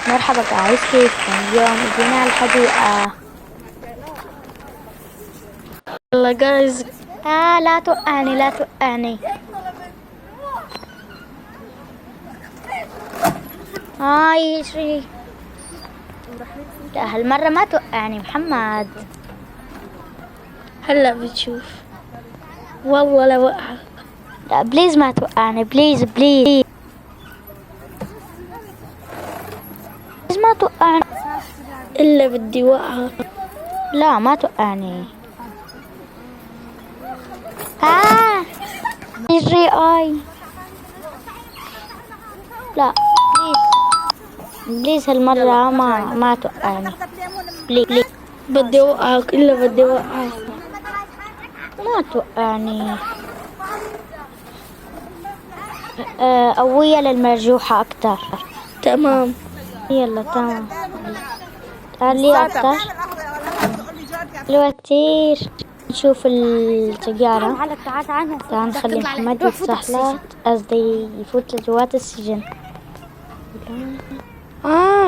مرحبا جايز، كيفكم؟ اليوم جينا الحديقة. يلا جايز. لا توقعني لا توقعني. يجري. لا هالمرة ما توقعني محمد. هلا بتشوف. والله لا وقعك. لا بليز ما توقعني، بليز بليز ما توقعني. إلا بدي وقعك. لا ما توقعني. يجري لا بليز هالمرة ما توقعني. بليز بدي وقعك، إلا بدي وقعك. ما توقعني. قوية للمرجوحة أكتر. تمام. يلا تمام. تعالي أكتر. حلوة كتير. نشوف السيارة. تعال نخلي محمد يتزحلق، قصدي يفوت لجوات السجن.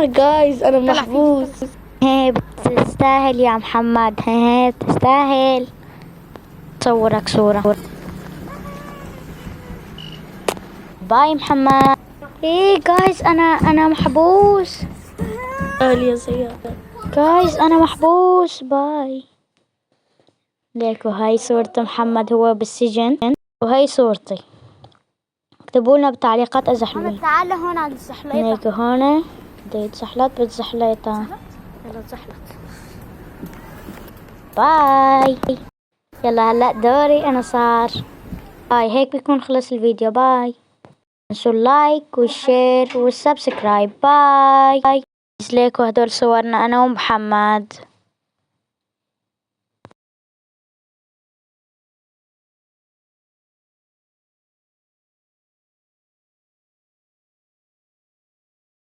جايز أنا محبوس. بتستاهل يا محمد، بتستاهل. صورك صورة. باي محمد. جايز أنا محبوس. قال يا زياد. جايز أنا محبوس. باي. ليكو هاي صورة محمد هو بالسجن، وهي صورتي. اكتبوا لنا بالتعليقات إذا حلوين. تعال هون على الزحليطة. ليكو هون بده يتزحلط بالزحليطة. يلا تزحلط. باي. يلا هلا دوري أنا صار. باي. هيك بيكون خلص الفيديو. باي. تنسوا اللايك والشير والسبسكرايب. باي. ليكو هدول صورنا أنا ومحمد.